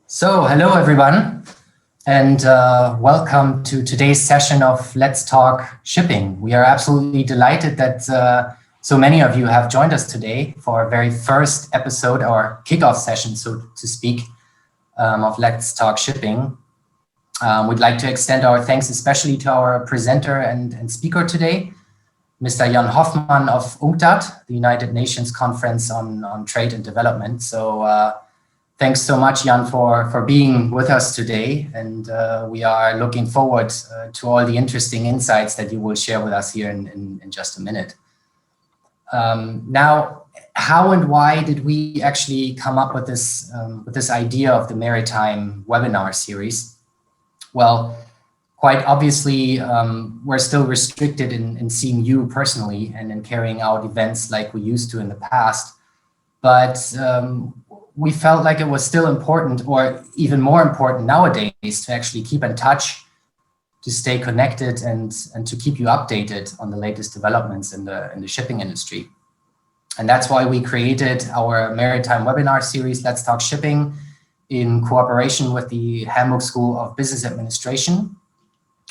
Hello everyone, and welcome to today's session of Let's Talk Shipping. We are absolutely delighted that so many of you have joined us today for our very first episode, our kickoff session, so to speak, of Let's Talk Shipping. We'd like to extend our thanks especially to our presenter and speaker today, Mr. Jan Hoffmann of UNCTAD, the United Nations Conference on Trade and Development. Thanks so much, Jan, for being with us today. And we are looking forward to all the interesting insights that you will share with us here in just a minute. Now, how and why did we actually come up with this idea of the Maritime webinar series? Well, quite obviously, we're still restricted in seeing you personally and in carrying out events like we used to in the past. But we felt like it was still important, or even more important nowadays, to actually keep in touch, to stay connected, and to keep you updated on the latest developments in the shipping industry. And that's why we created our Maritime webinar series, Let's Talk Shipping, in cooperation with the Hamburg School of Business Administration,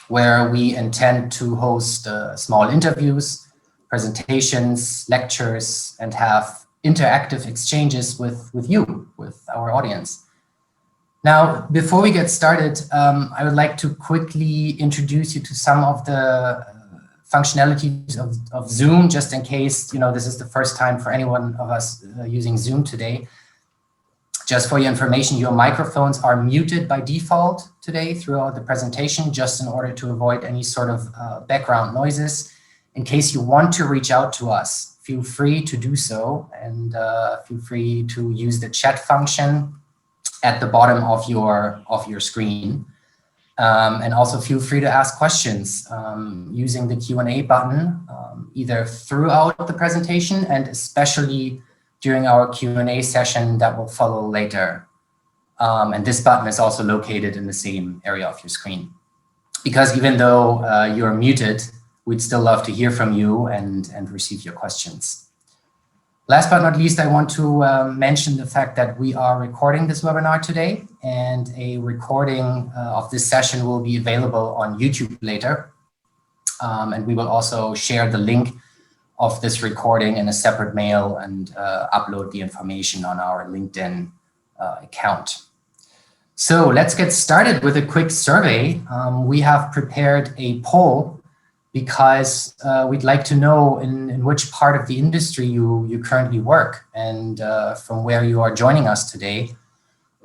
where we intend to host small interviews, presentations, lectures, and have interactive exchanges with you, with our audience. Now, before we get started, I would like to quickly introduce you to some of the functionalities of Zoom, just in case, this is the first time for any one of us using Zoom today. Just for your information, your microphones are muted by default today throughout the presentation, just in order to avoid any sort of background noises. In case you want to reach out to us, feel free to do so, and feel free to use the chat function at the bottom of your screen. And also feel free to ask questions using the Q&A button, either throughout the presentation and especially during our Q&A session that will follow later. And this button is also located in the same area of your screen. Because even though you're muted, we'd still love to hear from you and receive your questions. Last but not least, I want to mention the fact that we are recording this webinar today, and a recording of this session will be available on YouTube later. And we will also share the link of this recording in a separate mail and upload the information on our LinkedIn account. So let's get started with a quick survey. We have prepared a poll because we'd like to know in which part of the industry you currently work and from where you are joining us today.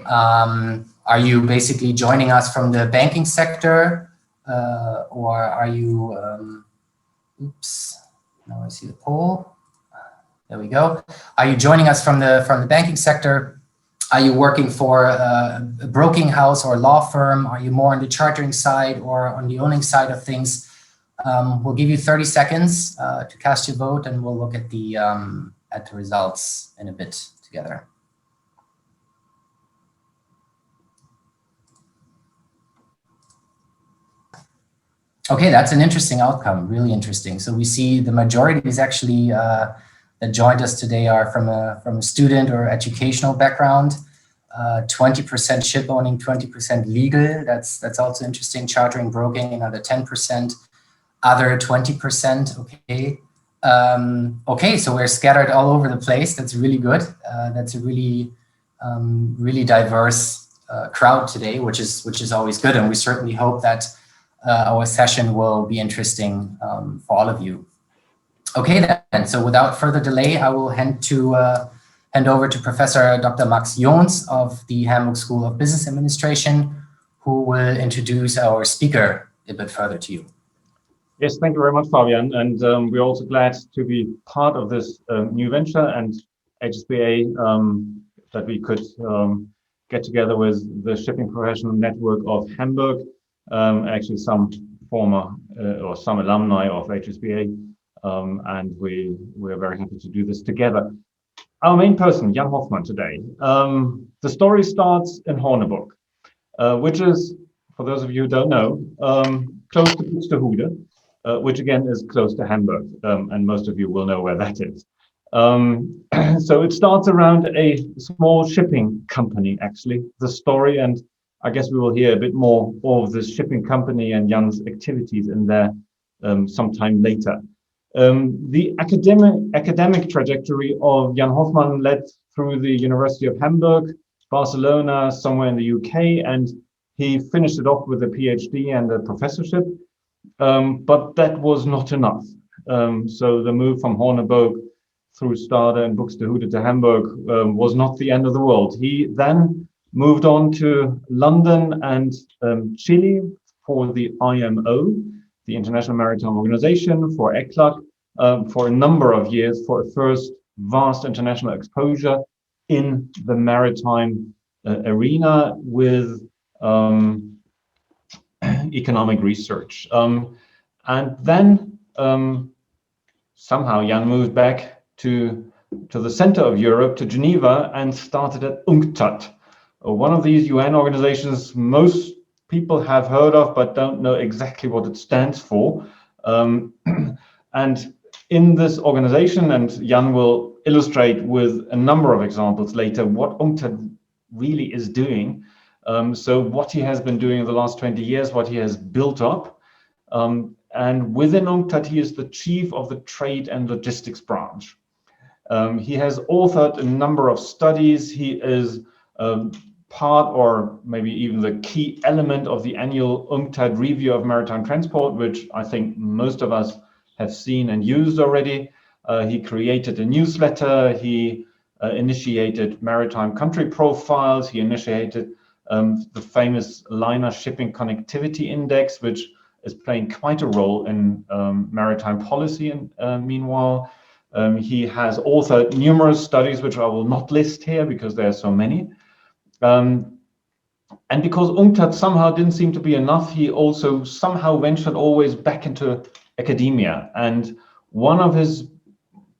Are you basically joining us from the banking sector, or are you, oops, now I see the poll. There we go. Are you joining us from the banking sector? Are you working for a broking house or law firm? Are you more on the chartering side or on the owning side of things? We'll give you 30 seconds to cast your vote, and we'll look at the results in a bit together. Okay, that's an interesting outcome, really interesting. So we see the majority is actually that joined us today are from a student or educational background. 20% ship owning, 20% legal. That's also interesting. Chartering, broking, another 10%. Other 20%, okay. Okay, so we're scattered all over the place. That's really good. That's a really diverse crowd today, which is always good. And we certainly hope that our session will be interesting for all of you. Okay, then. So without further delay, I will hand over to Professor Dr. Max Jons of the Hamburg School of Business Administration, who will introduce our speaker a bit further to you. Yes, thank you very much, Fabian. And we're also glad to be part of this new venture and HSBA that we could get together with the Shipping Professional Network of Hamburg, actually some former or some alumni of HSBA. And we're very happy to do this together. Our main person, Jan Hoffmann, today. The story starts in Horneburg, which is, for those of you who don't know, close to Buxtehude. Which again is close to Hamburg, and most of you will know where that is. So it starts around a small shipping company, actually, the story, and I guess we will hear a bit more of this shipping company and Jan's activities in there sometime later. The academic trajectory of Jan Hoffmann led through the University of Hamburg, Barcelona, somewhere in the UK, and he finished it off with a PhD and a professorship. But that was not enough. So the move from Horneburg through Stade and Buxtehude to Hamburg was not the end of the world. He then moved on to London and Chile for the IMO, the International Maritime Organization, for ECLAC, for a number of years, for a first vast international exposure in the maritime arena with economic research. And then somehow Jan moved back to the center of Europe, to Geneva, and started at UNCTAD, one of these UN organizations most people have heard of but don't know exactly what it stands for. And in this organization, and Jan will illustrate with a number of examples later what UNCTAD really is doing. So what he has been doing in the last 20 years, what he has built up. And within UNCTAD, he is the chief of the trade and logistics branch. He has authored a number of studies. He is part, or maybe even the key element, of the annual UNCTAD review of maritime transport, which I think most of us have seen and used already. He created a newsletter. He initiated maritime country profiles. He initiated the famous Liner Shipping Connectivity Index, which is playing quite a role in maritime policy. And meanwhile, he has authored numerous studies, which I will not list here because there are so many. And because UNCTAD somehow didn't seem to be enough, he also somehow ventured always back into academia. And one of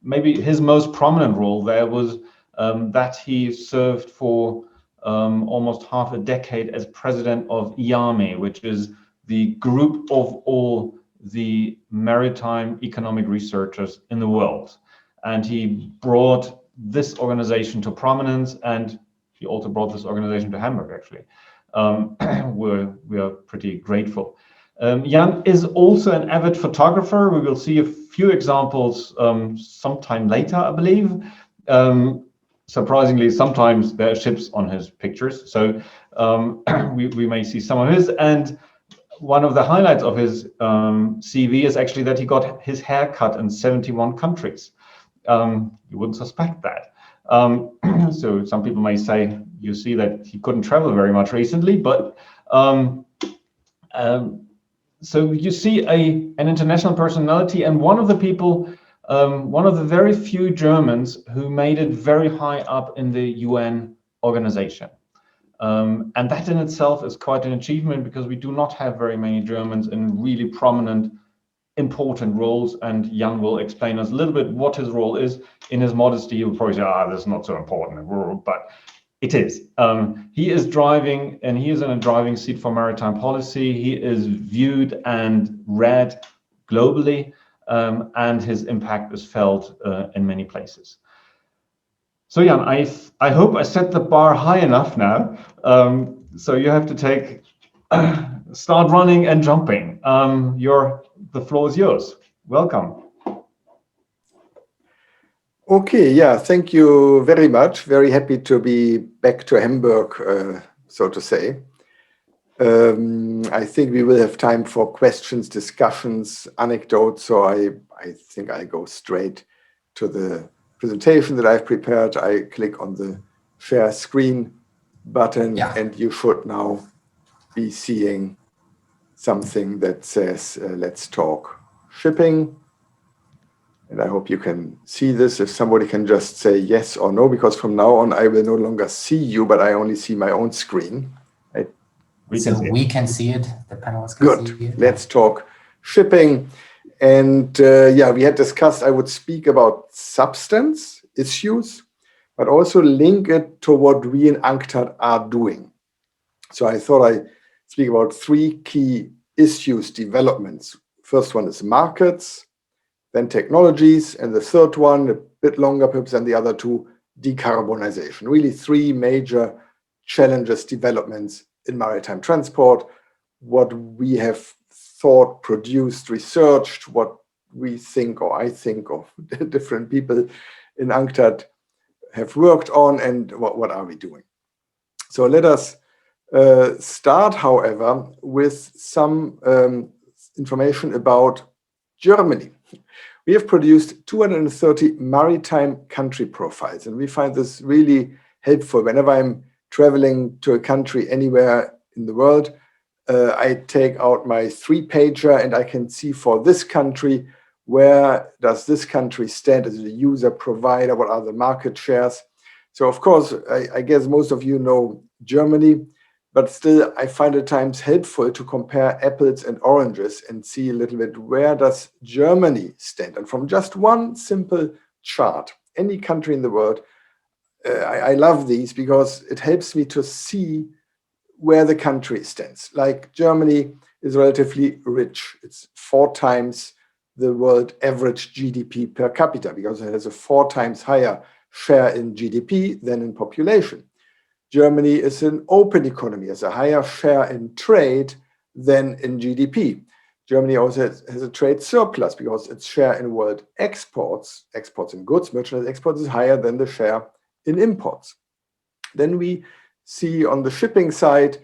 maybe his most prominent role there was that he served for almost half a decade as president of IAME, which is the group of all the maritime economic researchers in the world. And he brought this organization to prominence, and he also brought this organization to Hamburg, actually. We are pretty grateful. Jan is also an avid photographer. We will see a few examples sometime later, I believe. Surprisingly, sometimes there are ships on his pictures, so we may see some of his. And one of the highlights of his CV is actually that he got his hair cut in 71 countries. You wouldn't suspect that. So some people may say, you see that he couldn't travel very much recently, but so you see an international personality, and one of the people, one of the very few Germans who made it very high up in the UN organization. And that in itself is quite an achievement, because we do not have very many Germans in really prominent, important roles. And Jan will explain us a little bit what his role is. In his modesty, he will probably say, that's not so important, but it is. He is driving, and he is in a driving seat for maritime policy. He is viewed and read globally, and his impact is felt in many places. So Jan, I hope I set the bar high enough now. So you have to start running and jumping. The floor is yours. Welcome. Okay, yeah, thank you very much. Very happy to be back to Hamburg, so to say. I think we will have time for questions, discussions, anecdotes. So I think I go straight to the presentation that I've prepared. I click on the share screen button, and you should now be seeing something that says, let's talk shipping. And I hope you can see this. If somebody can just say yes or no, because from now on, I will no longer see you, but I only see my own screen. We can see it. The panelists can see it. Good. Let's talk shipping. And yeah, we had discussed I would speak about substance issues, but also link it to what we in UNCTAD are doing. So I thought I'd speak about three key issues, developments. First one is markets, then technologies, and the third one, bit longer perhaps than the other two, decarbonization. Really three major challenges, developments in maritime transport, what we have thought, produced, researched, what we think, or I think, of different people in UNCTAD have worked on, and what are we doing. So let us start, however, with some information about Germany. We have produced 230 maritime country profiles, and we find this really helpful. Whenever I'm traveling to a country anywhere in the world, I take out my 3-pager and I can see for this country, where does this country stand as a user provider, what are the market shares. So of course, I guess most of you know Germany, but still I find it at times helpful to compare apples and oranges and see a little bit where does Germany stand. And from just one simple chart, any country in the world, I love these because it helps me to see where the country stands. Like Germany is relatively rich. It's 4 times the world average GDP per capita because it has a 4 times higher share in GDP than in population. Germany is an open economy, has a higher share in trade than in GDP. Germany also has a trade surplus because its share in world exports in goods, merchandise exports, is higher than the share in imports. Then we see on the shipping side,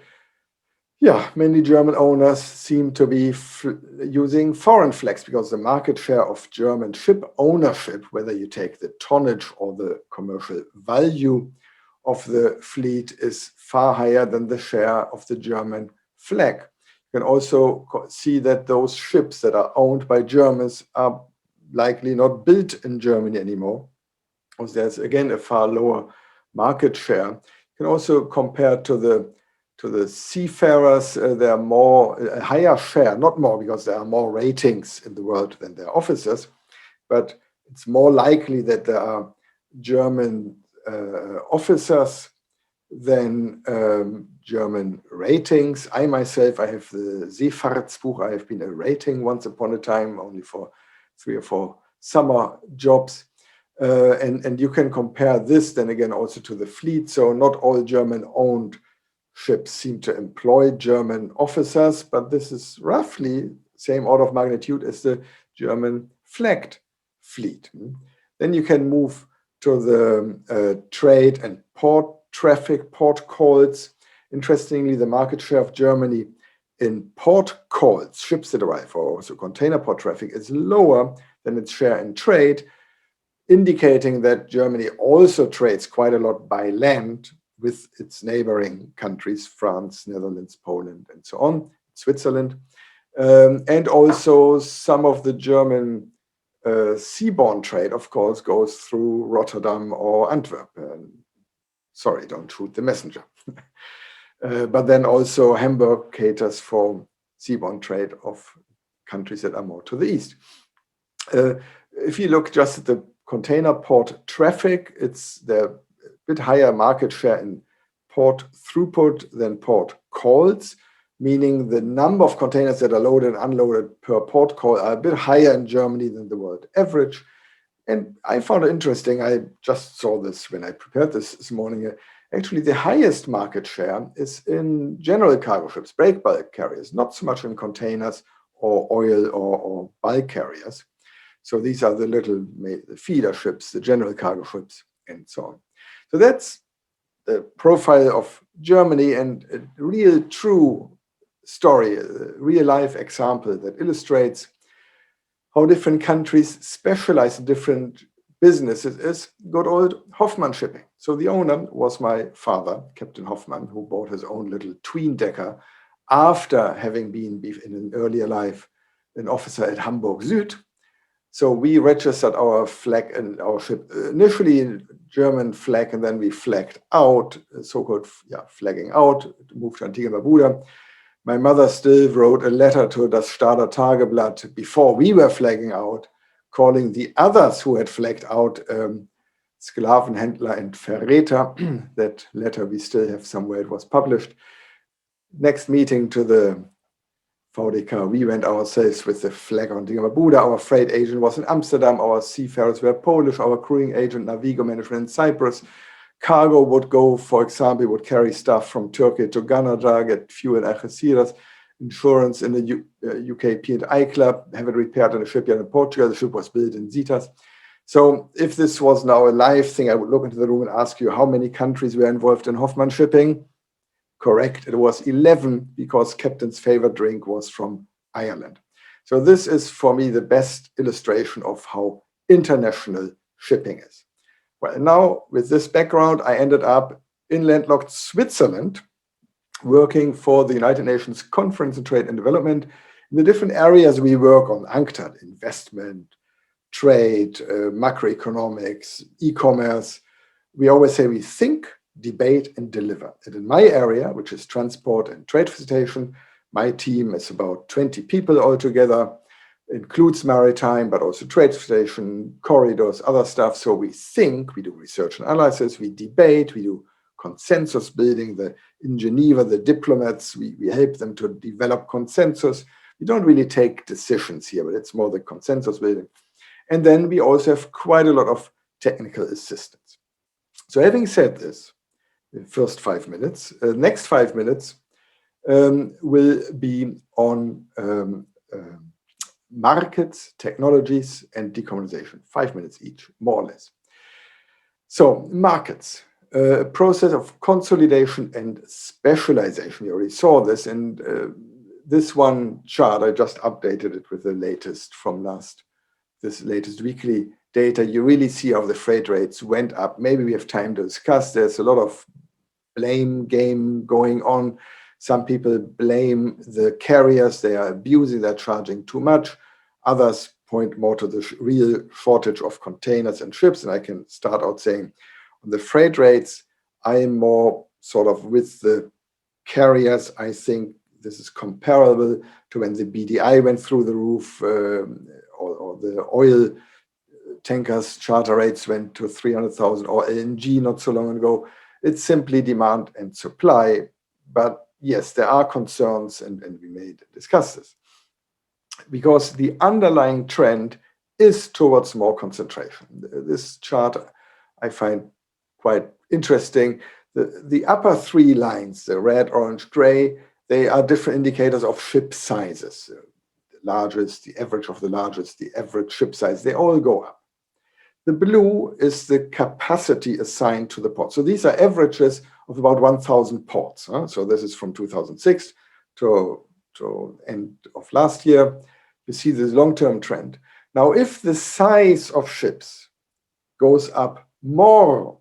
many German owners seem to be using foreign flags because the market share of German ship ownership, whether you take the tonnage or the commercial value of the fleet, is far higher than the share of the German flag. You can also see that those ships that are owned by Germans are likely not built in Germany anymore, because there's again a far lower market share. You can also compare to the seafarers, there are a higher share, not more because there are more ratings in the world than there are officers, but it's more likely that there are German officers than German ratings. I myself, I have the Seefahrtsbuch. I have been a rating once upon a time, only for 3 or 4 summer jobs. And you can compare this then again also to the fleet. So not all German-owned ships seem to employ German officers, but this is roughly same order of magnitude as the German flagged fleet. Then you can move to the trade and port traffic, port calls. Interestingly, the market share of Germany in port calls, ships that arrive, or also container port traffic, is lower than its share in trade, indicating that Germany also trades quite a lot by land with its neighboring countries, France, Netherlands, Poland, and so on, Switzerland. And also some of the German seaborne trade, of course, goes through Rotterdam or Antwerp. Sorry, don't shoot the messenger. But then also Hamburg caters for seaborne trade of countries that are more to the east. If you look just at the container port traffic, it's the bit higher market share in port throughput than port calls, meaning the number of containers that are loaded and unloaded per port call are a bit higher in Germany than the world average. And I found it interesting. I just saw this when I prepared this morning. Actually, the highest market share is in general cargo ships, break bulk carriers, not so much in containers or oil or bulk carriers. So these are the little feeder ships, the general cargo ships, and so on. So that's the profile of Germany, and a real true story, a real life example that illustrates how different countries specialize in different businesses is good old Hoffmann shipping. So the owner was my father, Captain Hoffmann, who bought his own little tween-decker after having been in an earlier life an officer at Hamburg Süd. So we registered our flag and our ship initially in German flag, and then we flagged out, so-called flagging out, moved to Antigua and Barbuda. My mother still wrote a letter to Das Stadter Tageblatt before we were flagging out, calling the others who had flagged out Sklavenhändler and Verräter. That letter we still have somewhere, it was published. Next meeting to the VDK. We went ourselves with the flag on Dingabuda. Our freight agent was in Amsterdam. Our seafarers were Polish. Our crewing agent, Navigo Management in Cyprus. Cargo would go, for example, would carry stuff from Turkey to Ganaja, get fuel in Algeciras, insurance in the UK P&I Club, have it repaired in a shipyard in Portugal. The ship was built in Zitas. So if this was now a live thing, I would look into the room and ask you how many countries were involved in Hoffmann shipping. Correct, it was 11, because Captain's favorite drink was from Ireland. So this is, for me, the best illustration of how international shipping is. Well, now with this background, I ended up in landlocked Switzerland, working for the United Nations Conference on Trade and Development. In the different areas we work on, UNCTAD, investment, trade, macroeconomics, e-commerce, we always say we think, debate, and deliver. And in my area, which is transport and trade facilitation, my team is about 20 people altogether, includes maritime, but also trade facilitation, corridors, other stuff. So we think, we do research and analysis, we debate, we do consensus building. In Geneva, the diplomats, we help them to develop consensus. We don't really take decisions here, but it's more the consensus building. And then we also have quite a lot of technical assistance. So having said this, the first 5 minutes, next 5 minutes will be on markets, technologies, and decarbonization. 5 minutes each, more or less. So markets, a process of consolidation and specialization. You already saw this, and this one chart, I just updated it with the latest from this latest weekly data. You really see how the freight rates went up. Maybe we have time to discuss. There's a lot of blame game going on. Some people blame the carriers. They are abusing, they're charging too much. Others point more to the real shortage of containers and ships. And I can start out saying, on the freight rates, I am more sort of with the carriers. I think this is comparable to when the BDI went through the roof, or the oil tankers charter rates went to 300,000, or LNG not so long ago. It's simply demand and supply. But yes, there are concerns, and we may discuss this, because the underlying trend is towards more concentration. This chart I find quite interesting. The upper three lines, the red, orange, gray, they are different indicators of ship sizes. The largest, the average of the largest, the average ship size, they all go up. The blue is the capacity assigned to the port. So these are averages of about 1,000 ports. So this is from 2006 to end of last year. You see this long-term trend. Now, if the size of ships goes up more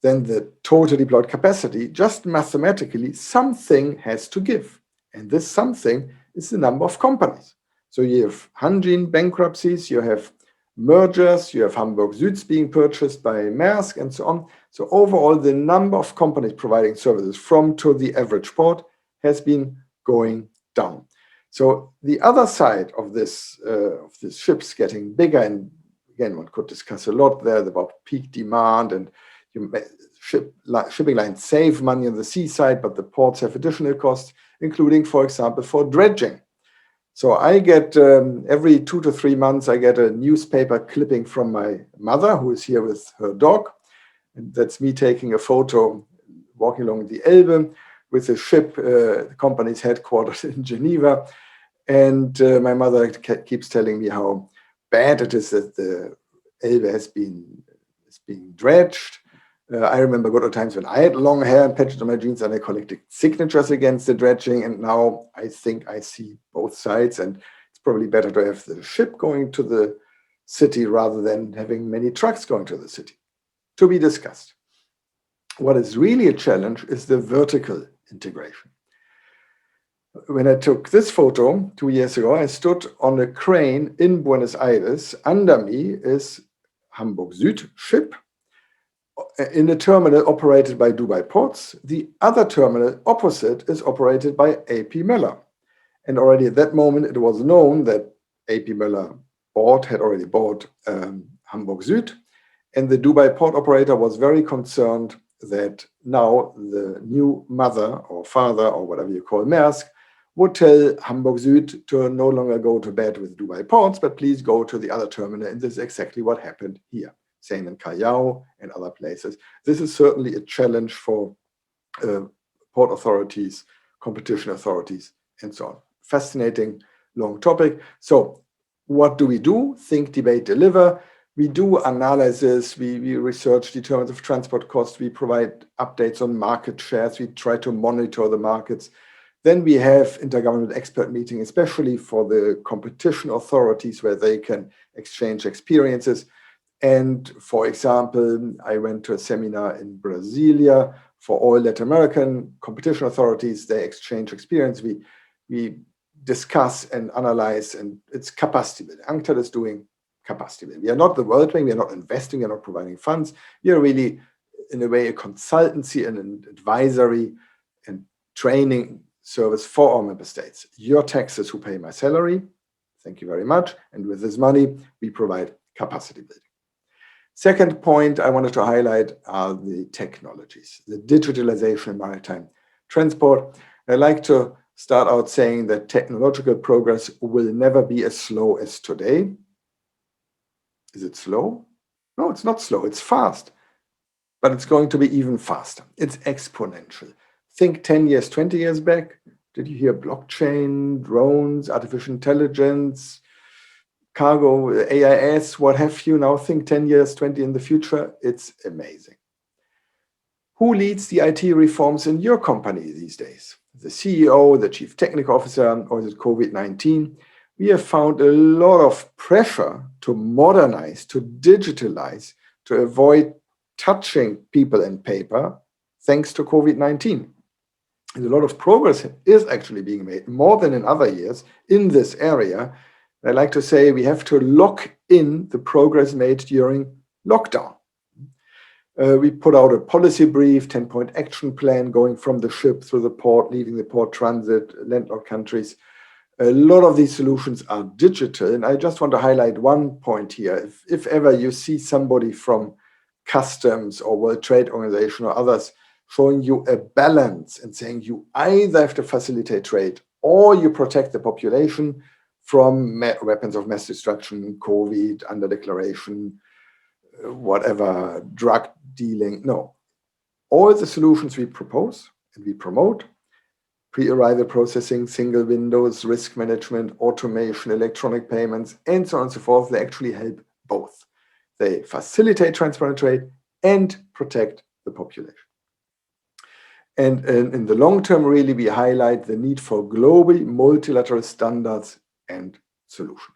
than the total deployed capacity, just mathematically, something has to give. And this something is the number of companies. So you have Hanjin bankruptcies, you have mergers, you have Hamburg Süds being purchased by Maersk, and so on. So overall, the number of companies providing services from to the average port has been going down. So the other side of this ships getting bigger, and again, one could discuss a lot there about peak demand, and shipping lines save money on the seaside, but the ports have additional costs, including, for example, for dredging. So I get, every 2 to 3 months, I get a newspaper clipping from my mother, who is here with her dog. And that's me taking a photo, walking along the Elbe with a ship, the company's headquartered in Geneva. And my mother keeps telling me how bad it is that the Elbe is being dredged. I remember good old times when I had long hair and patches on my jeans and I collected signatures against the dredging. And now I think I see both sides, and it's probably better to have the ship going to the city rather than having many trucks going to the city. To be discussed. What is really a challenge is the vertical integration. When I took this photo 2 years ago, I stood on a crane in Buenos Aires. Under me is Hamburg Süd ship in a terminal operated by Dubai Ports. The other terminal opposite is operated by A.P. Möller. And already at that moment, it was known that A.P. Möller had already bought Hamburg Süd. And the Dubai port operator was very concerned that now the new mother or father or whatever you call Maersk would tell Hamburg Süd to no longer go to bed with Dubai ports, but please go to the other terminal. And this is exactly what happened here. Same in Callao and other places. This is certainly a challenge for port authorities, competition authorities, and so on. Fascinating, long topic. So what do? Think, debate, deliver. We do analysis, we research determinants of transport costs, we provide updates on market shares, we try to monitor the markets. Then we have intergovernmental expert meeting, especially for the competition authorities where they can exchange experiences. And for example, I went to a seminar in Brasilia for all Latin American competition authorities. They exchange experience. We discuss and analyze, and it's capacity building. UNCTAD is doing capacity building. We are not the World Bank, we are not investing, we are not providing funds. We are really, in a way, a consultancy and an advisory and training service for our member states. Your taxes who pay my salary, thank you very much. And with this money, we provide capacity building. Second point I wanted to highlight are the technologies, the digitalization of maritime transport. I like to start out saying that technological progress will never be as slow as today. Is it slow? No, it's not slow, it's fast. But it's going to be even faster. It's exponential. Think 10 years, 20 years back. Did you hear blockchain, drones, artificial intelligence, cargo, AIS, what have you? Now think 10 years, 20 in the future. It's amazing. Who leads the IT reforms in your company these days? The CEO, the chief technical officer, or is it COVID-19? We have found a lot of pressure to modernize, to digitalize, to avoid touching people and paper, thanks to COVID-19. And a lot of progress is actually being made, more than in other years, in this area. I like to say we have to lock in the progress made during lockdown. We put out a policy brief, 10-point action plan, going from the ship through the port, leaving the port transit, landlocked countries. A lot of these solutions are digital. And I just want to highlight one point here. If ever you see somebody from customs or World Trade Organization or others showing you a balance and saying you either have to facilitate trade or you protect the population from weapons of mass destruction, COVID, under declaration, whatever, drug dealing. No. All the solutions we propose and we promote, pre-arrival processing, single windows, risk management, automation, electronic payments, and so on and so forth, they actually help both. They facilitate transparent trade and protect the population. And in the long term, really, we highlight the need for global multilateral standards and solutions.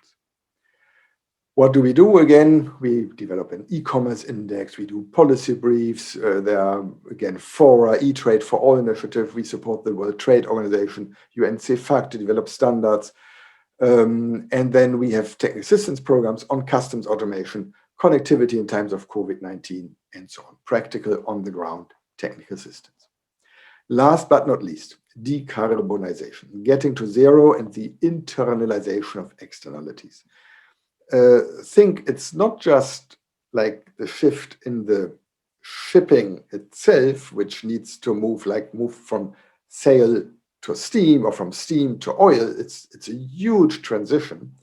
What do? Again, we develop an e-commerce index, we do policy briefs, there are, again, fora, e-trade for all initiative, we support the World Trade Organization, UNCTAD to develop standards, and then we have technical assistance programs on customs automation, connectivity in times of COVID-19, and so on, practical on-the-ground technical assistance. Last but not least, decarbonization, getting to zero and the internalization of externalities. Think it's not just like the shift in the shipping itself, which needs to move from sail to steam or from steam to oil. It's a huge transition.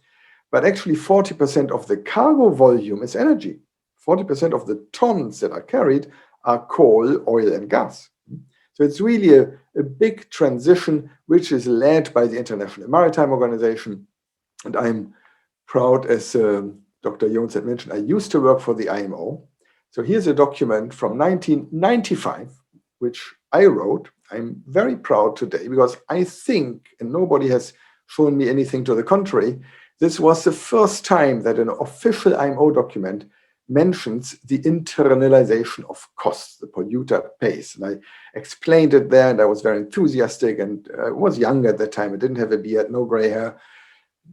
But actually 40% of the cargo volume is energy. 40% of the tons that are carried are coal, oil, and gas. So it's really a big transition, which is led by the International Maritime Organization. And I'm proud, as Dr. Jones had mentioned, I used to work for the IMO. So here's a document from 1995, which I wrote. I'm very proud today because I think, and nobody has shown me anything to the contrary, this was the first time that an official IMO document mentions the internalization of costs, the polluter pays. And I explained it there, and I was very enthusiastic, and I was young at that time. I didn't have a beard, no gray hair,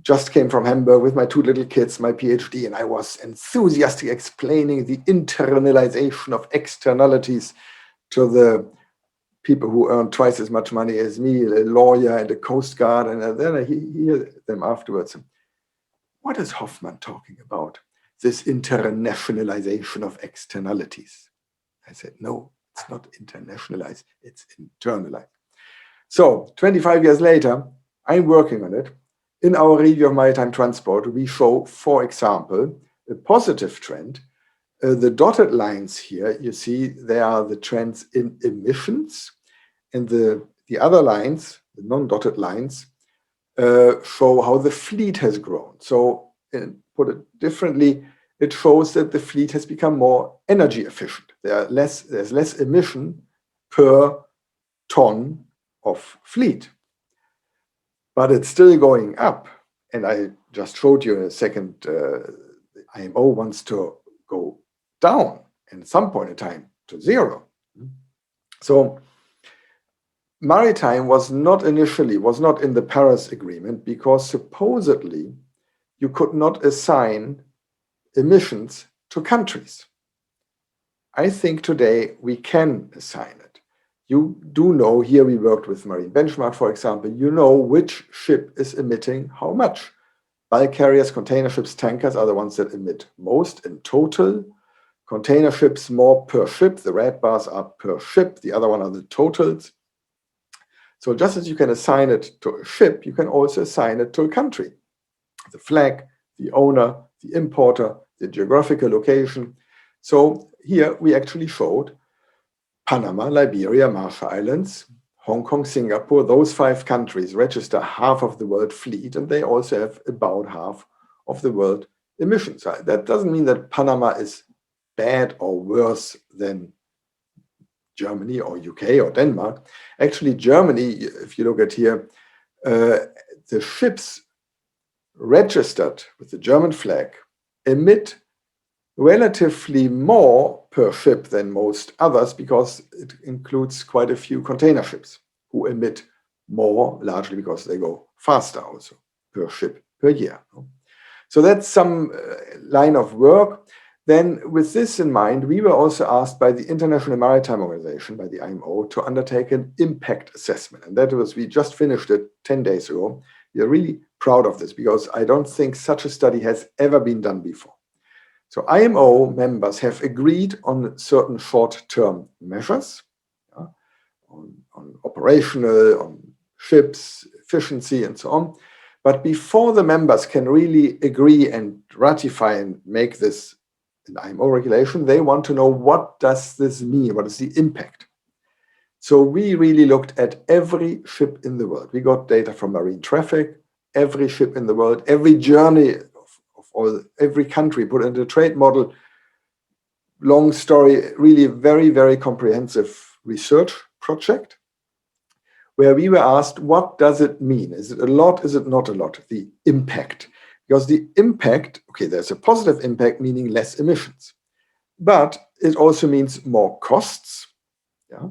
just came from Hamburg with my two little kids, my PhD, and I was enthusiastic explaining the internalization of externalities to the people who earn twice as much money as me, a lawyer and a Coast Guard, and then I hear them afterwards. What is Hoffmann talking about? This internationalization of externalities. I said, no, it's not internationalized, it's internalized. So 25 years later, I'm working on it. In our review of maritime transport, we show, for example, a positive trend. The dotted lines here, you see, they are the trends in emissions, and the other lines, the non-dotted lines, show how the fleet has grown. So, put it differently, it shows that the fleet has become more energy efficient. There's less emission per ton of fleet, but it's still going up. And I just showed you in a second, IMO wants to go down and at some point in time to zero. So maritime was not in the Paris Agreement because supposedly you could not assign emissions to countries. I think today we can assign it. You do know, here we worked with Marine Benchmark, for example, you know which ship is emitting how much. Bulk carriers, container ships, tankers are the ones that emit most in total. Container ships more per ship, the red bars are per ship, the other one are the totals. So just as you can assign it to a ship, you can also assign it to a country. The flag, the owner, the importer, the geographical location. So here we actually showed Panama, Liberia, Marshall Islands, Hong Kong, Singapore, those 5 countries register half of the world fleet, and they also have about half of the world emissions. That doesn't mean that Panama is bad or worse than Germany or UK or Denmark. Actually, Germany, if you look at here, the ships registered with the German flag emit relatively more per ship than most others because it includes quite a few container ships who emit more, largely because they go faster also per ship per year. So that's some line of work. Then with this in mind, we were also asked by the International Maritime Organization, by the IMO, to undertake an impact assessment. And that was, we just finished it 10 days ago. We are really proud of this because I don't think such a study has ever been done before. So IMO members have agreed on certain short-term measures on operational, on ships, efficiency, and so on. But before the members can really agree and ratify and make this an IMO regulation, they want to know, what does this mean? What is the impact? So we really looked at every ship in the world. We got data from marine traffic, every ship in the world, every journey of every country, put into a trade model. Long story, really very, very comprehensive research project where we were asked, what does it mean? Is it a lot? Is it not a lot? The impact. Because the impact, okay, there's a positive impact, meaning less emissions. But it also means more costs. Yeah.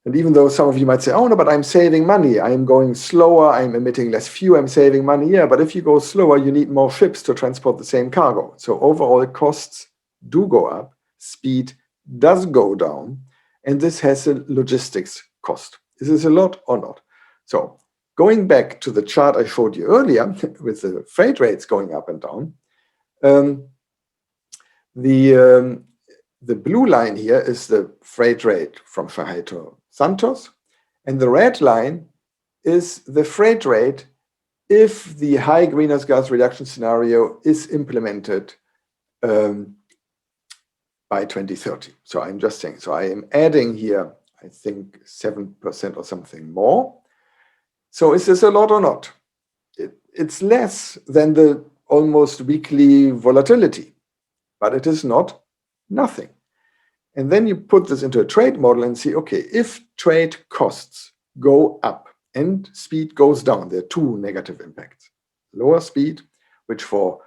And even though some of you might say, oh no, but I'm saving money, I'm going slower, I'm emitting less fuel, I'm saving money. Yeah, but if you go slower, you need more ships to transport the same cargo. So overall costs do go up, speed does go down, and this has a logistics cost. Is this a lot or not? So going back to the chart I showed you earlier with the freight rates going up and down, the blue line here is the freight rate from Shanghai to Santos, and the red line is the freight rate if the high greenhouse gas reduction scenario is implemented by 2030. So I'm just saying, so I am adding here, I think 7% or something more. So is this a lot or not? It's less than the almost weekly volatility, but it is not nothing. And then you put this into a trade model and see, okay, if trade costs go up and speed goes down, there are 2 negative impacts. Lower speed, which for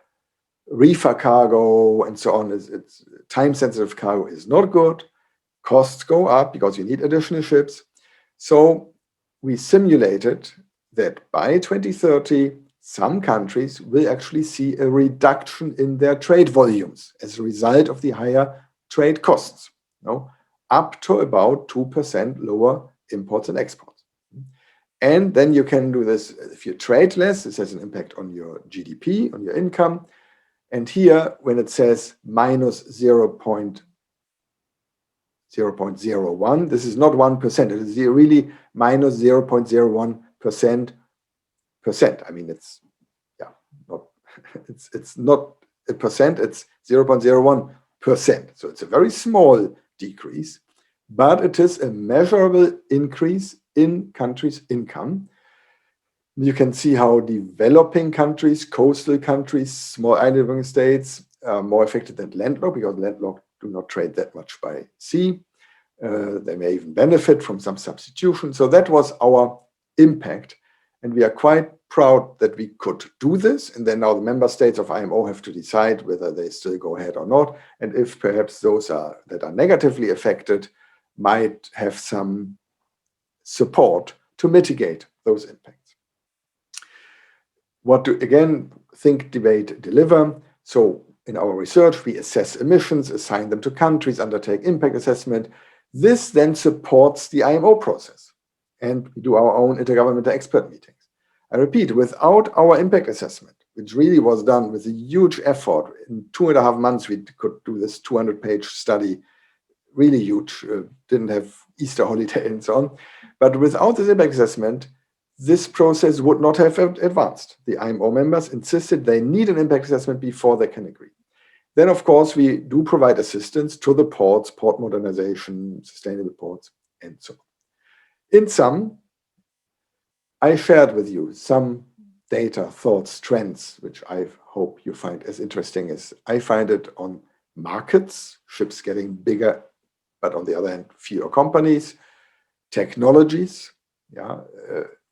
reefer cargo and so on, it's time-sensitive cargo is not good. Costs go up because you need additional ships. So we simulated that by 2030, some countries will actually see a reduction in their trade volumes as a result of the higher trade costs, up to about 2% lower imports and exports. And then you can do this, if you trade less, this has an impact on your GDP, on your income. And here, when it says minus 0.01, this is not 1%, it is really minus 0.01% I mean, it's it's not a percent, it's 0.01%. So it's a very small decrease, but it is a measurable increase in countries' income. You can see how developing countries, coastal countries, small island states are more affected than landlocked, because landlocked do not trade that much by sea. They may even benefit from some substitution. So that was our impact. And we are quite proud that we could do this. And then now the member states of IMO have to decide whether they still go ahead or not. And if perhaps those that are negatively affected might have some support to mitigate those impacts. What to, again, think, debate, deliver. So in our research, we assess emissions, assign them to countries, undertake impact assessment. This then supports the IMO process. And we do our own intergovernmental expert meetings. I repeat, without our impact assessment, which really was done with a huge effort, in 2.5 months, we could do this 200-page study, really huge, didn't have Easter holiday and so on. But without this impact assessment, this process would not have advanced. The IMO members insisted they need an impact assessment before they can agree. Then, of course, we do provide assistance to the ports, port modernization, sustainable ports, and so on. In sum, I shared with you some data, thoughts, trends, which I hope you find as interesting as I find it on markets, ships getting bigger, but on the other hand, fewer companies, technologies.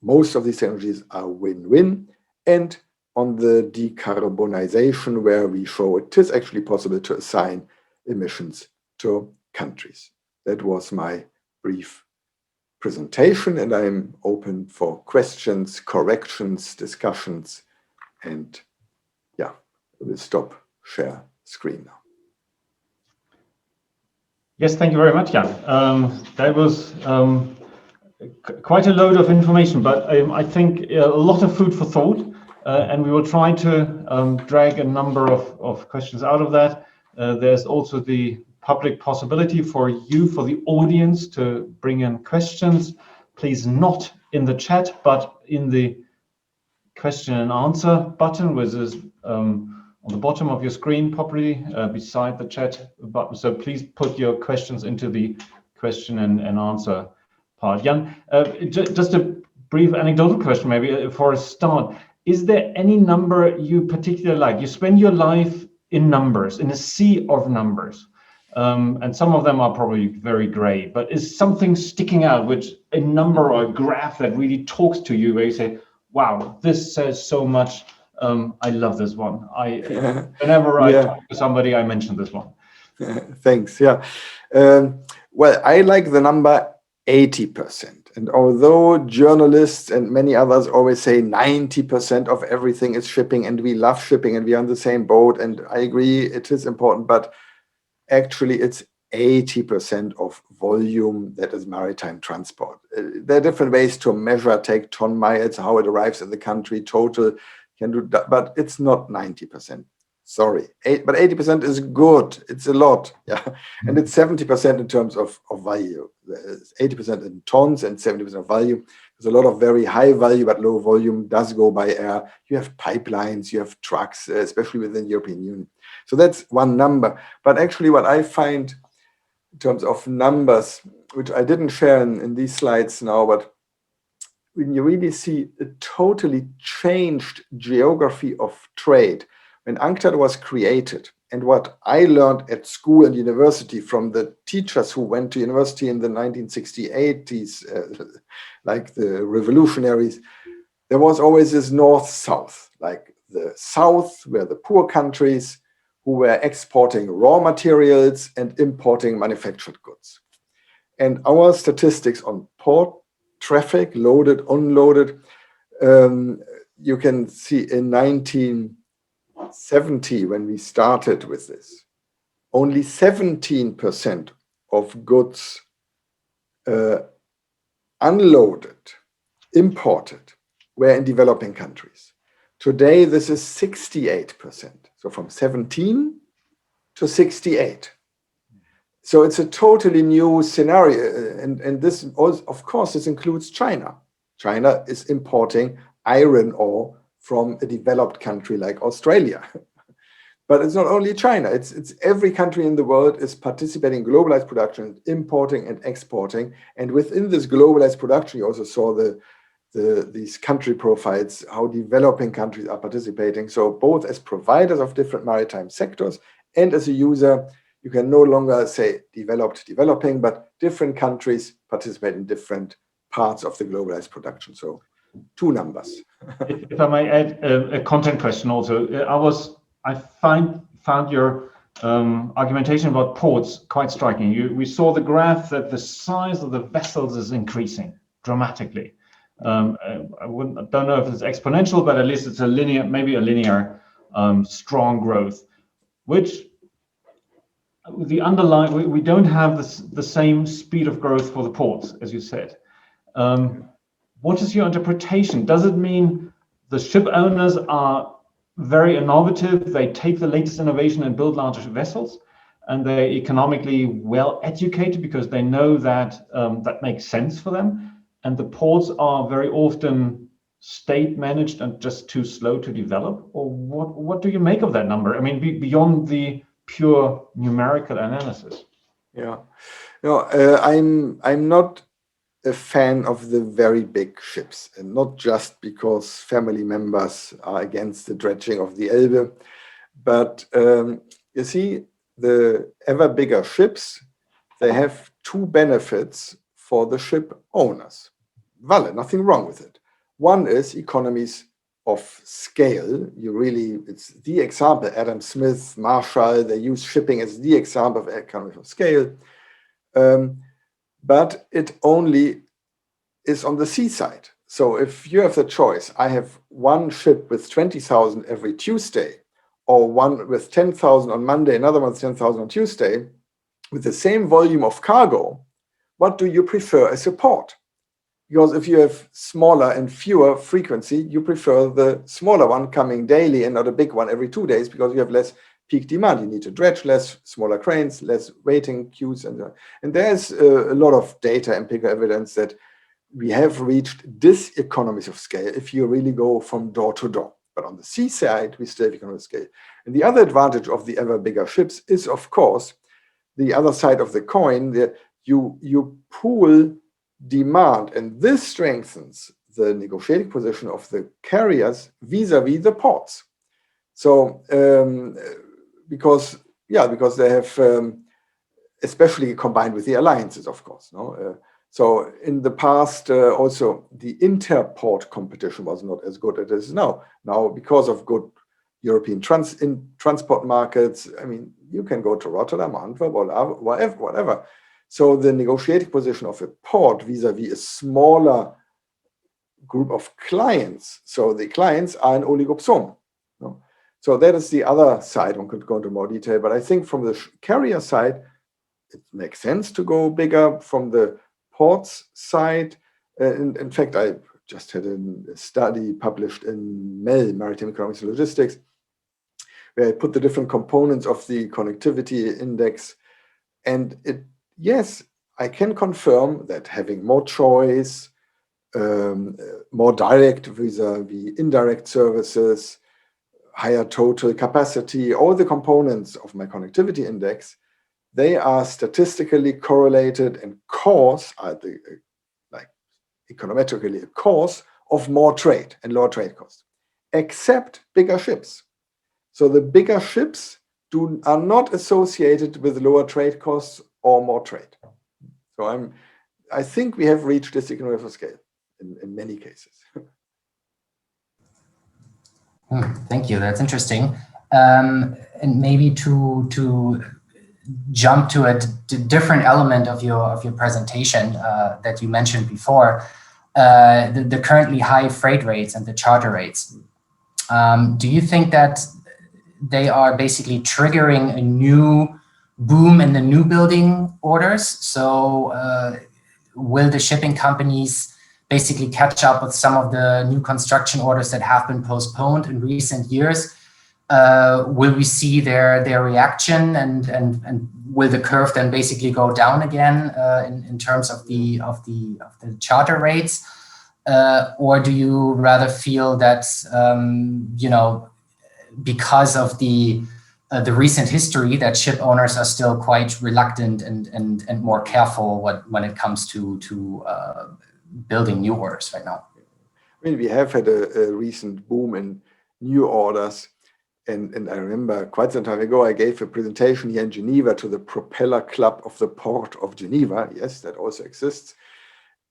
Most of these technologies are win-win, and on the decarbonization, where we show it is actually possible to assign emissions to countries. That was my brief presentation, and I'm open for questions, corrections, discussions, and yeah, we'll stop share screen now. Yes, thank you very much, Jan. That was quite a load of information, but I think a lot of food for thought, and we will try to drag a number of questions out of that. There's also the public possibility for you, for the audience, to bring in questions. Please not in the chat, but in the question and answer button, which is on the bottom of your screen, probably beside the chat button. So please put your questions into the question and answer part. Jan, just a brief anecdotal question, maybe for a start. Is there any number you particularly like? You spend your life in numbers, in a sea of numbers, and some of them are probably very gray, but is something sticking out, which a number or a graph that really talks to you, where you say, wow, this says so much, I love this one. Whenever I talk to somebody, I mention this one. Thanks, yeah. Well, I like the number 80%. And although journalists and many others always say 90% of everything is shipping, and we love shipping and we are on the same boat, and I agree it is important, but actually it's 80% of volume that is maritime transport. There are different ways to measure, take ton miles, how it arrives in the country, total can do that, but it's not 90%. Sorry, but 80% is good. It's a lot, yeah, and it's 70% in terms of value. 80% in tons and 70% of value. There's a lot of very high value but low volume does go by air. You have pipelines, you have trucks, especially within the European Union. So that's one number. But actually, what I find in terms of numbers, which I didn't share in these slides now, but when you really see a totally changed geography of trade. When UNCTAD was created, and what I learned at school and university from the teachers who went to university in the 1960s, like the revolutionaries, there was always this north-south, like the south were the poor countries who were exporting raw materials and importing manufactured goods. And our statistics on port traffic, loaded, unloaded, you can see in 1970, when we started with this, only 17% of goods unloaded, imported, were in developing countries. Today, this is 68%. So from 17 to 68. So it's a totally new scenario. And this, of course, this includes China. China is importing iron ore from a developed country like Australia. But it's not only China, it's every country in the world is participating in globalized production, importing and exporting. And within this globalized production, you also saw these country profiles, how developing countries are participating. So both as providers of different maritime sectors and as a user, you can no longer say developed, developing, but different countries participate in different parts of the globalized production. So two numbers. If I may add a content question also, I found your argumentation about ports quite striking. We saw the graph that the size of the vessels is increasing dramatically. I don't know if it's exponential, but at least it's a linear, maybe a linear strong growth, which the underlying, we don't have the same speed of growth for the ports, as you said. What is your interpretation? Does it mean the ship owners are very innovative, they take the latest innovation and build larger vessels, and they're economically well educated because they know that that makes sense for them, and the ports are very often state managed and just too slow to develop? Or what do you make of that number? I mean, beyond the pure numerical analysis. Yeah, no, I'm not a fan of the very big ships, and not just because family members are against the dredging of the Elbe, but you see, the ever bigger ships, they have two benefits for the ship owners. Valid, nothing wrong with it. One is economies of scale. It's the example, Adam Smith, Marshall, they use shipping as the example of economies of scale. But it only is on the seaside. So if you have the choice, I have one ship with 20,000 every Tuesday, or one with 10,000 on Monday, another one with 10,000 on Tuesday, with the same volume of cargo, what do you prefer as a port? Because if you have smaller and fewer frequency, you prefer the smaller one coming daily and not a big one every 2 days, because you have less peak demand. You need to dredge less, smaller cranes, less waiting queues. And there's a lot of data, empirical evidence that we have reached this economies of scale if you really go from door to door. But on the seaside, we still have economies of scale. And the other advantage of the ever bigger ships is, of course, the other side of the coin, that you pool demand, and this strengthens the negotiating position of the carriers vis-a-vis the ports. So because they have, especially combined with the alliances, of course. No? So in the past, also the interport competition was not as good as it is now. Now, because of good European transport markets, I mean, you can go to Rotterdam, Antwerp, or whatever. So the negotiating position of a port vis-a-vis a smaller group of clients. So the clients are an oligopsone. No? So that is the other side. One could go into more detail, but I think from the carrier side, it makes sense to go bigger. From the ports side, in fact, I just had a study published in MEL, Maritime Economics and Logistics, where I put the different components of the connectivity index. And yes, I can confirm that having more choice, more direct vis-a-vis indirect services, higher total capacity, all the components of my connectivity index, they are statistically correlated and cause, like econometrically, a cause of more trade and lower trade costs, except bigger ships. So the bigger ships are not associated with lower trade costs or more trade. So I think we have reached this economy of scale in many cases. Thank you. That's interesting. And maybe to jump to a different element of your presentation that you mentioned before, the currently high freight rates and the charter rates. Do you think that they are basically triggering a new boom in the new building orders? So will the shipping companies basically catch up with some of the new construction orders that have been postponed in recent years? Will we see their reaction, and will the curve then basically go down again in terms of the charter rates? or do you rather feel that, you know, because of the recent history, that ship owners are still quite reluctant and more careful when it comes to building new orders right now? I mean, we have had a recent boom in new orders. And I remember quite some time ago, I gave a presentation here in Geneva to the Propeller Club of the Port of Geneva. Yes, that also exists.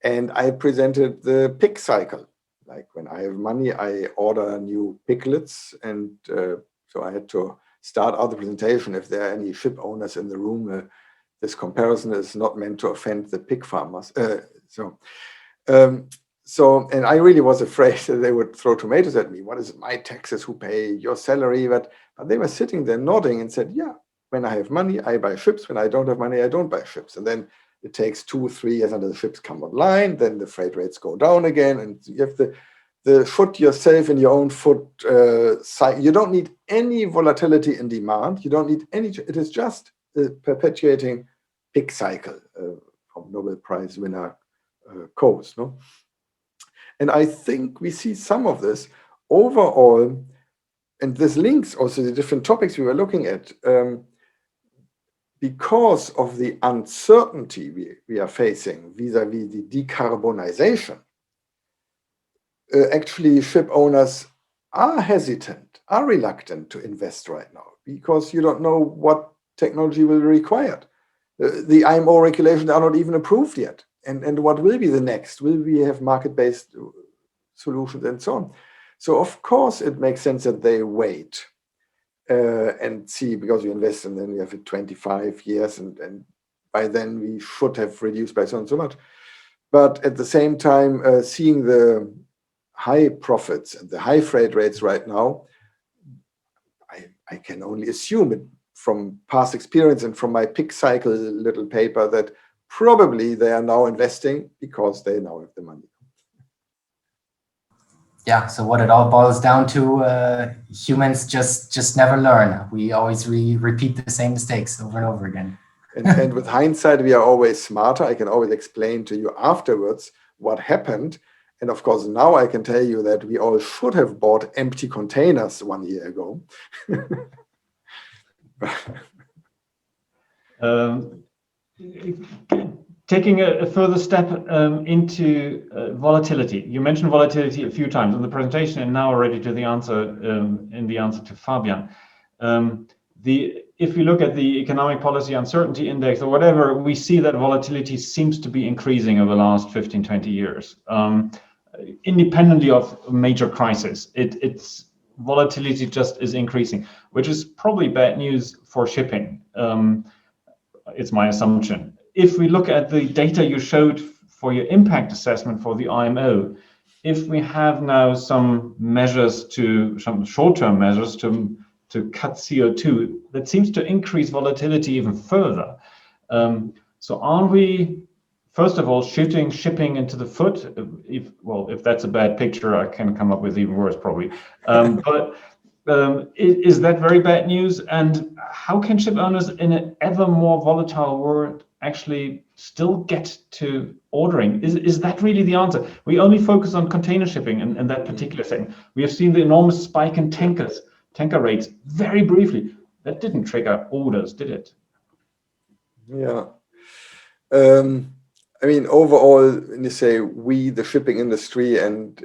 And I presented the pick cycle. Like when I have money, I order new picklets. And so I had to start out the presentation. If there are any ship owners in the room, this comparison is not meant to offend the pig farmers. And I really was afraid that they would throw tomatoes at me. What is it, my taxes, who pay your salary? But they were sitting there nodding and said, yeah, when I have money, I buy ships. When I don't have money, I don't buy ships. And then it takes 2 or 3 years until the ships come online. Then the freight rates go down again. And you have the foot yourself in your own foot. You don't need any volatility in demand. You don't need any. It is just a perpetuating pick cycle from Nobel Prize winner Coase, no? And I think we see some of this overall, and this links also the different topics we were looking at. Because of the uncertainty we are facing vis-a-vis the decarbonization, actually ship owners are hesitant, are reluctant to invest right now, because you don't know what technology will be required. The IMO regulations are not even approved yet. And what will be the next? Will we have market-based solutions and so on? So of course it makes sense that they wait and see, because we invest and then we have it 25 years and by then we should have reduced by so and so much. But at the same time, seeing the high profits and the high freight rates right now, I can only assume it from past experience and from my pick cycle little paper that probably they are now investing because they now have the money. Yeah, so what it all boils down to, humans just never learn. We always repeat the same mistakes over and over again. And with hindsight, we are always smarter. I can always explain to you afterwards what happened. And of course, now I can tell you that we all should have bought empty containers 1 year ago. Taking a further step into volatility. You mentioned volatility a few times in the presentation and now already to the answer in the answer to Fabian. If we look at the economic policy uncertainty index or whatever, we see that volatility seems to be increasing over the last 15, 20 years. Independently of a major crisis, its volatility just is increasing, which is probably bad news for shipping. It's my assumption. If we look at the data you showed for your impact assessment for the IMO, if we have now some measures some short-term measures to cut CO2, that seems to increase volatility even further. So aren't we, first of all, shooting shipping into the foot? If that's a bad picture, I can come up with even worse probably. Is that very bad news? And how can ship owners in an ever more volatile world actually still get to ordering? Is that really the answer? We only focus on container shipping and that particular thing. We have seen the enormous spike in tanker rates very briefly. That didn't trigger orders, did it? Yeah. I mean, overall, when you say we, the shipping industry, and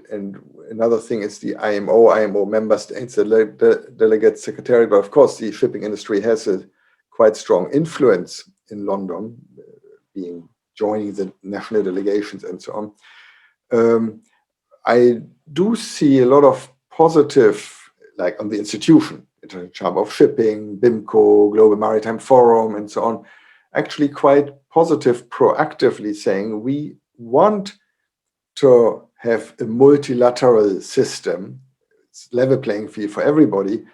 another thing is the IMO member states, the delegate secretariat, but of course the shipping industry has a quite strong influence in London, joining the national delegations and so on. I do see a lot of positive, like on the institution, International Chamber of Shipping, BIMCO, Global Maritime Forum, and so on, actually quite positive, proactively saying we want to have a multilateral system, it's level playing field for everybody,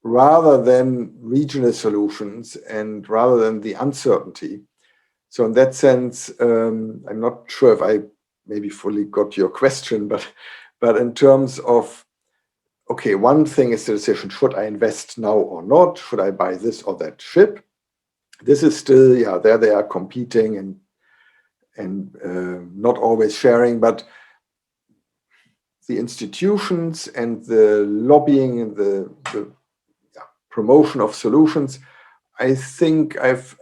rather than regional solutions and rather than the uncertainty. So in that sense, I'm not sure if I maybe fully got your question, but in terms of, okay, one thing is the decision, should I invest now or not? Should I buy this or that ship? This is still, yeah, there they are competing and not always sharing, but the institutions and the lobbying and the promotion of solutions, I think I've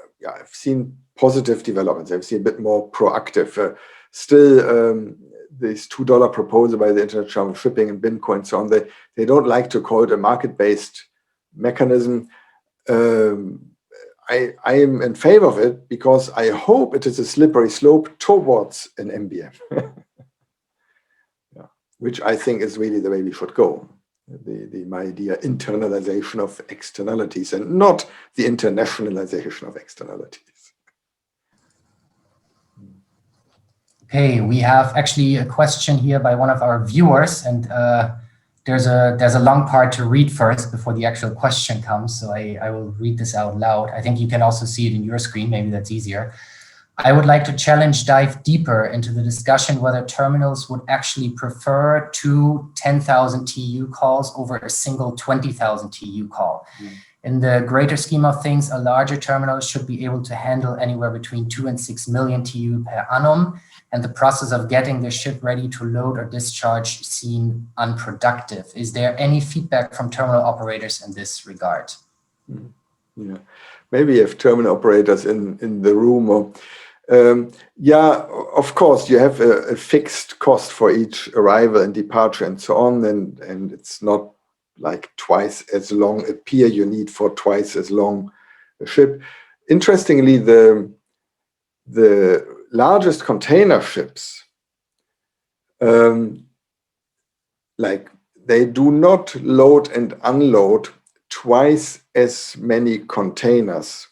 seen positive developments. I've seen a bit more proactive. Still, this $2 proposal by the International Shipping and BIMCO and so on, they don't like to call it a market-based mechanism. I am in favor of it because I hope it is a slippery slope towards an MBM, which I think is really the way we should go. My idea, internalization of externalities and not the internationalization of externalities. Okay, we have actually a question here by one of our viewers, and there's a long part to read first before the actual question comes, so I will read this out loud. I think you can also see it in your screen, maybe that's easier. I would like to dive deeper into the discussion whether terminals would actually prefer two 10,000 TEU calls over a single 20,000 TEU call. In the greater scheme of things, a larger terminal should be able to handle anywhere between 2 and 6 million TEU per annum, and the process of getting the ship ready to load or discharge seem unproductive. Is there any feedback from terminal operators in this regard? Yeah, maybe if terminal operators in the room, or yeah, of course, you have a fixed cost for each arrival and departure and so on, and it's not like twice as long a pier you need for twice as long a ship. Interestingly, the largest container ships, like they do not load and unload twice as many containers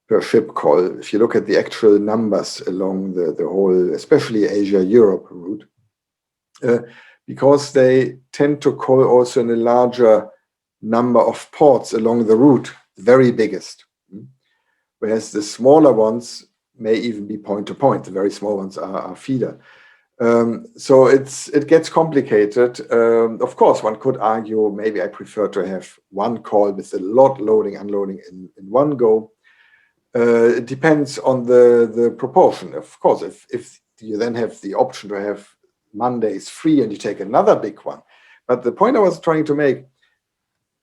per ship call. If you look at the actual numbers along the whole, especially Asia-Europe route, because they tend to call also in a larger number of ports along the route, the very biggest. Whereas the smaller ones may even be point-to-point. The very small ones are feeder. So it gets complicated. Of course, one could argue maybe I prefer to have one call with a lot loading, unloading in one go. It depends on the proportion. Of course, if you then have the option to have Mondays free and you take another big one. But the point I was trying to make,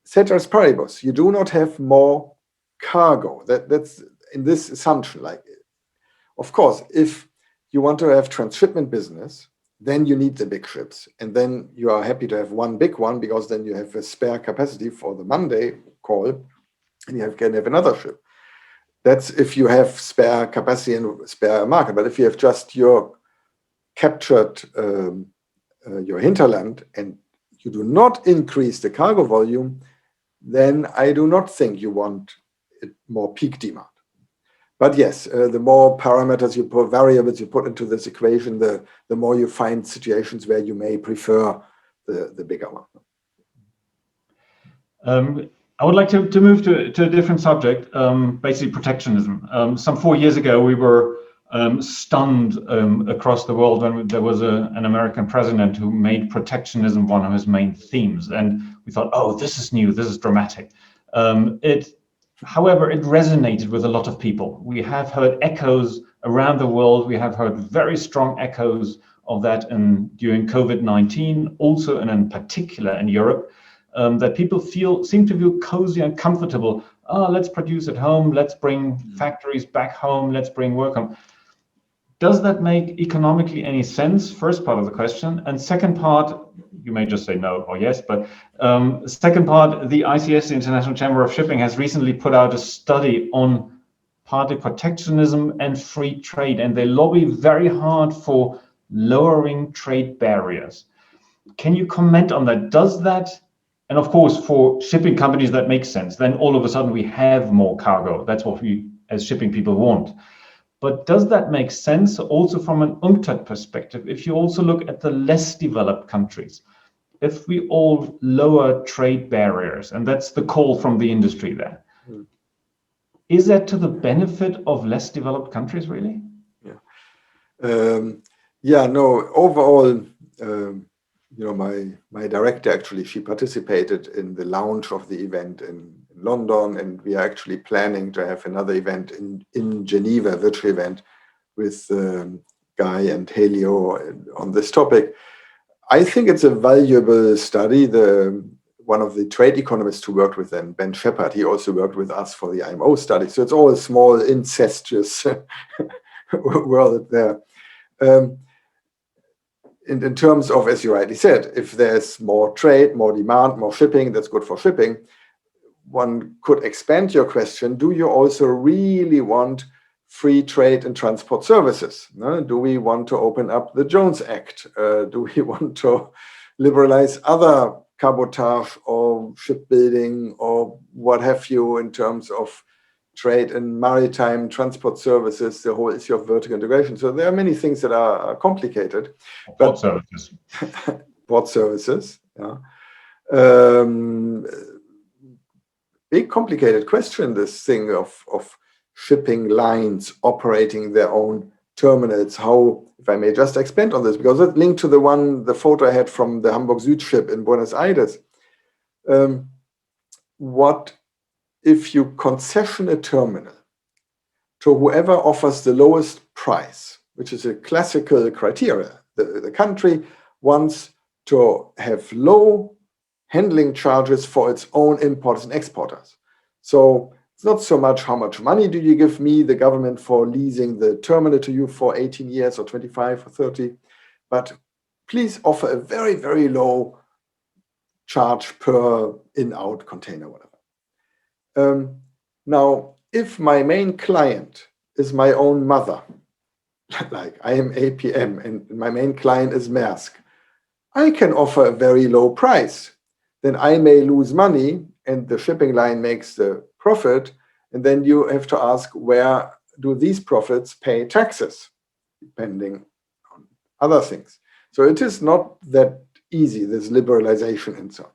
ceteris paribus, you do not have more cargo. That's in this assumption. Like, of course, if you want to have transshipment business, then you need the big ships. And then you are happy to have one big one because then you have a spare capacity for the Monday call and you can have another ship. That's if you have spare capacity and spare market. But if you have just your captured your hinterland and you do not increase the cargo volume, then I do not think you want more peak demand. But yes, the more parameters you put, variables you put into this equation, the more you find situations where you may prefer the bigger one. I would like to move to a different subject, basically protectionism. Some 4 years ago, we were stunned across the world when there was an American president who made protectionism one of his main themes. And we thought, oh, this is new, this is dramatic. However, it resonated with a lot of people. We have heard echoes around the world. We have heard very strong echoes of that during COVID-19, also and in particular in Europe, that people seem to feel cozy and comfortable. Oh, let's produce at home. Let's bring factories back home. Let's bring work home. Does that make economically any sense? First part of the question. And second part, you may just say no or yes, but second part, the ICS, the International Chamber of Shipping, has recently put out a study on partly protectionism and free trade, and they lobby very hard for lowering trade barriers. Can you comment on that? Does that, and of course, for shipping companies, that makes sense. Then all of a sudden we have more cargo. That's what we as shipping people want. But does that make sense also from an UNCTAD perspective? If you also look at the less developed countries, if we all lower trade barriers, and that's the call from the industry there, is that to the benefit of less developed countries, really? Yeah, no, overall, my director, actually, she participated in the launch of the event in London, and we are actually planning to have another event in Geneva, a virtual event with Guy and Helio on this topic. I think it's a valuable study. One of the trade economists who worked with them, Ben Shepard, he also worked with us for the IMO study. So it's all a small, incestuous world there. In terms of, as you rightly said, if there's more trade, more demand, more shipping, that's good for shipping. One could expand your question. Do you also really want free trade in transport services? No? Do we want to open up the Jones Act? Do we want to liberalize other cabotage or shipbuilding or what have you in terms of trade and maritime transport services, the whole issue of vertical integration? So there are many things that are complicated. Port services. Port services, yeah. Big complicated question, this thing of shipping lines operating their own terminals. How, if I may just expand on this, because it linked to the photo I had from the Hamburg Süd ship in Buenos Aires. What if you concession a terminal to whoever offers the lowest price, which is a classical criteria? The country wants to have low handling charges for its own importers and exporters. So it's not so much how much money do you give me, the government, for leasing the terminal to you for 18 years or 25 or 30, but please offer a very, very low charge per in-out container, whatever. Now, if my main client is my own mother, like I am APM and my main client is Maersk, I can offer a very low price. Then I may lose money and the shipping line makes the profit. And then you have to ask, where do these profits pay taxes, depending on other things? So it is not that easy, this liberalization and so on.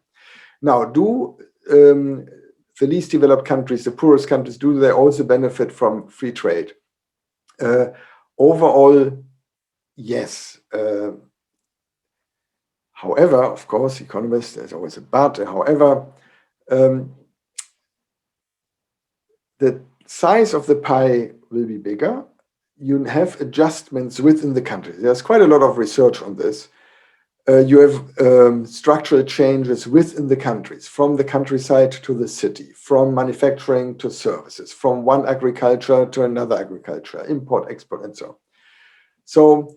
Now, do the least developed countries, the poorest countries, do they also benefit from free trade? Overall, yes. However, of course, economists, there's always a but. However, the size of the pie will be bigger. You have adjustments within the country. There's quite a lot of research on this. You have structural changes within the countries, from the countryside to the city, from manufacturing to services, from one agriculture to another agriculture, import, export, and so on. So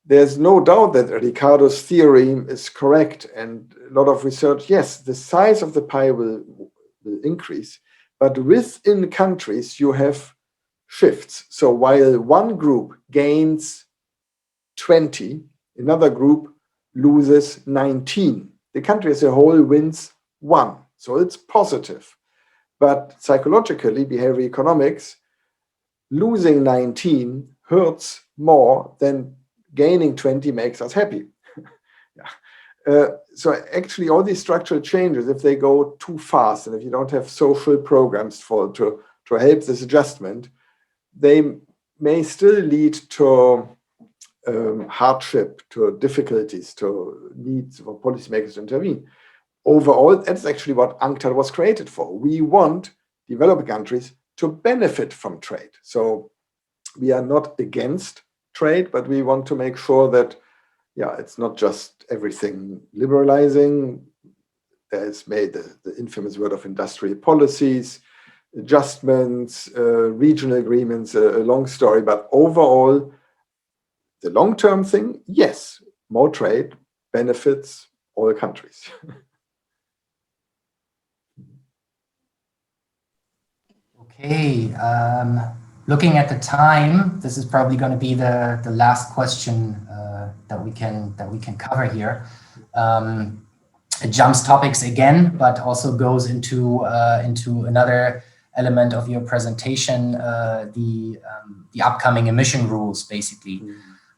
there's no doubt that Ricardo's theory is correct, and a lot of research, yes, the size of the pie will increase, but within countries you have shifts. So while one group gains 20, another group loses 19. The country as a whole wins 1. So it's positive. But psychologically, behavioral economics, losing 19 hurts more than gaining 20 makes us happy. Yeah. So actually all these structural changes, if they go too fast and if you don't have social programs to help this adjustment, they may still lead to hardship, to difficulties, to needs for policymakers to intervene. Overall, that's actually what UNCTAD was created for. We want developing countries to benefit from trade. So we are not against trade, but we want to make sure that, yeah, it's not just everything liberalizing. There's made the infamous word of industrial policies, adjustments, regional agreements, a long story, but overall, the long-term thing, yes, more trade benefits all countries. Okay, looking at the time, this is probably going to be the last question that we can cover here. It jumps topics again, but also goes into another element of your presentation, the upcoming emission rules, basically.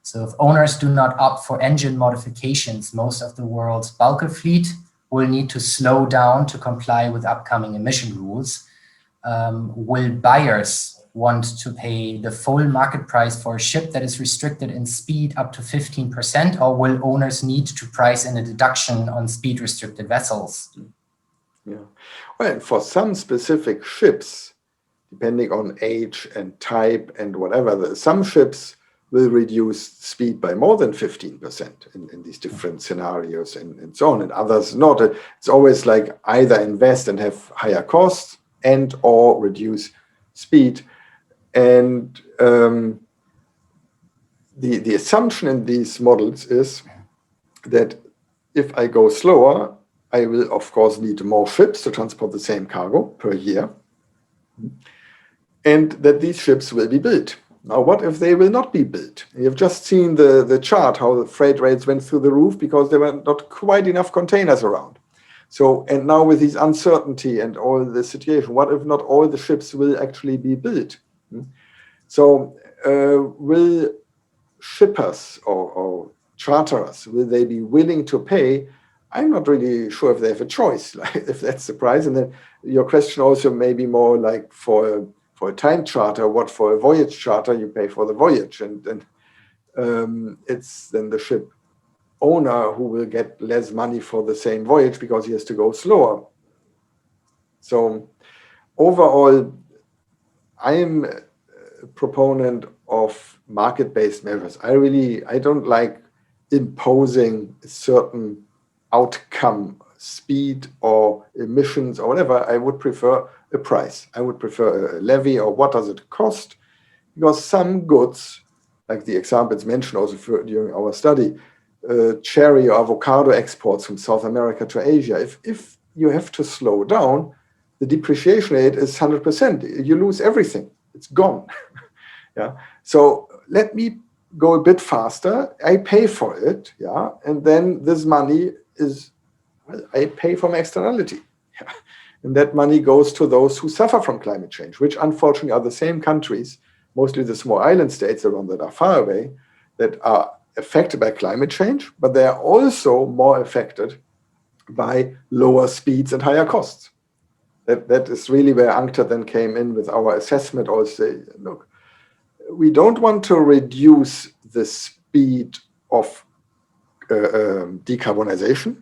So if owners do not opt for engine modifications, most of the world's bulker fleet will need to slow down to comply with upcoming emission rules. Will buyers want to pay the full market price for a ship that is restricted in speed up to 15%, or will owners need to price in a deduction on speed restricted vessels? Yeah, well, for some specific ships, depending on age and type and whatever, some ships will reduce speed by more than 15% in these different scenarios and so on, and others not. It's always like either invest and have higher costs and or reduce speed. And the assumption in these models is that if I go slower, I will, of course, need more ships to transport the same cargo per year, and that these ships will be built. Now, what if they will not be built? You've just seen the chart, how the freight rates went through the roof because there were not quite enough containers around. So, and now with this uncertainty and all the situation, what if not all the ships will actually be built? So, will shippers or charterers, will they be willing to pay? I'm not really sure if they have a choice, like, if that's the price. And then your question also may be more like for a time charter, what for a voyage charter, you pay for the voyage. And it's then the ship owner who will get less money for the same voyage because he has to go slower. So overall, I am a proponent of market-based measures. I don't like imposing a certain outcome, speed or emissions or whatever. I would prefer a price. I would prefer a levy, or what does it cost? Because some goods, like the examples mentioned also during our study, cherry or avocado exports from South America to Asia, if you have to slow down, the depreciation rate is 100%. You lose everything. It's gone. Yeah. So let me go a bit faster. I pay for it. Yeah. And then this money is, well, I pay for my externality. Yeah. And that money goes to those who suffer from climate change, which unfortunately are the same countries, mostly the small island states around that are far away, that are affected by climate change, but they are also more affected by lower speeds and higher costs. That is really where UNCTAD then came in with our assessment. Also, look, we don't want to reduce the speed of decarbonization.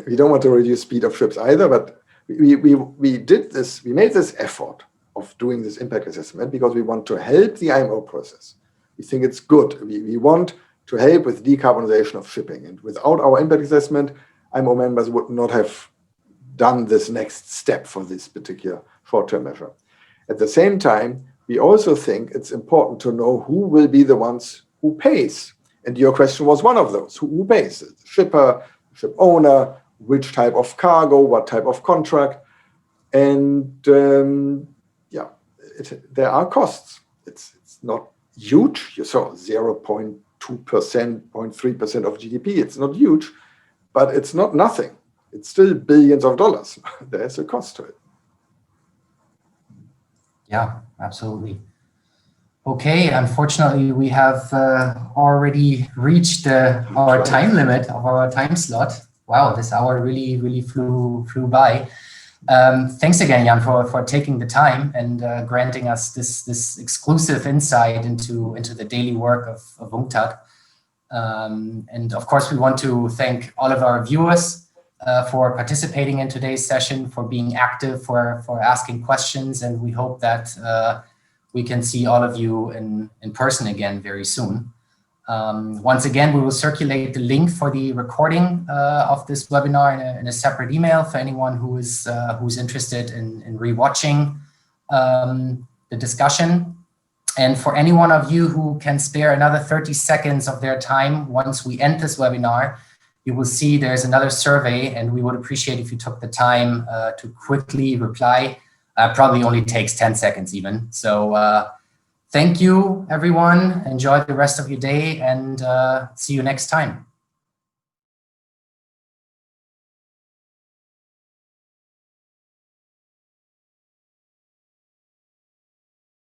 We don't want to reduce speed of ships either, but we did this, we made this effort of doing this impact assessment because we want to help the IMO process. We think it's good. We want to help with decarbonization of shipping. And without our impact assessment, IMO members would not have done this next step for this particular short-term measure. At the same time, we also think it's important to know who will be the ones who pays. And your question was one of those. Who pays? The shipper, ship owner, which type of cargo, what type of contract. And there are costs. It's not huge. You saw 0.2%, 0.3% of GDP. It's not huge, but it's not nothing. It's still billions of dollars. There's a cost to it. Yeah, absolutely. Okay, unfortunately, we have already reached our time limit of our time slot. Wow, this hour really flew by. Thanks again, Jan, for taking the time and granting us this exclusive insight into the daily work of UNCTAD. And of course, we want to thank all of our viewers for participating in today's session, for being active, for asking questions, and we hope that we can see all of you in person again very soon. Once again, we will circulate the link for the recording of this webinar in a separate email for anyone who's interested in rewatching the discussion. And for any one of you who can spare another 30 seconds of their time once we end this webinar, you will see there's another survey, and we would appreciate if you took the time to quickly reply. Probably only takes 10 seconds even. So thank you, everyone. Enjoy the rest of your day, and see you next time.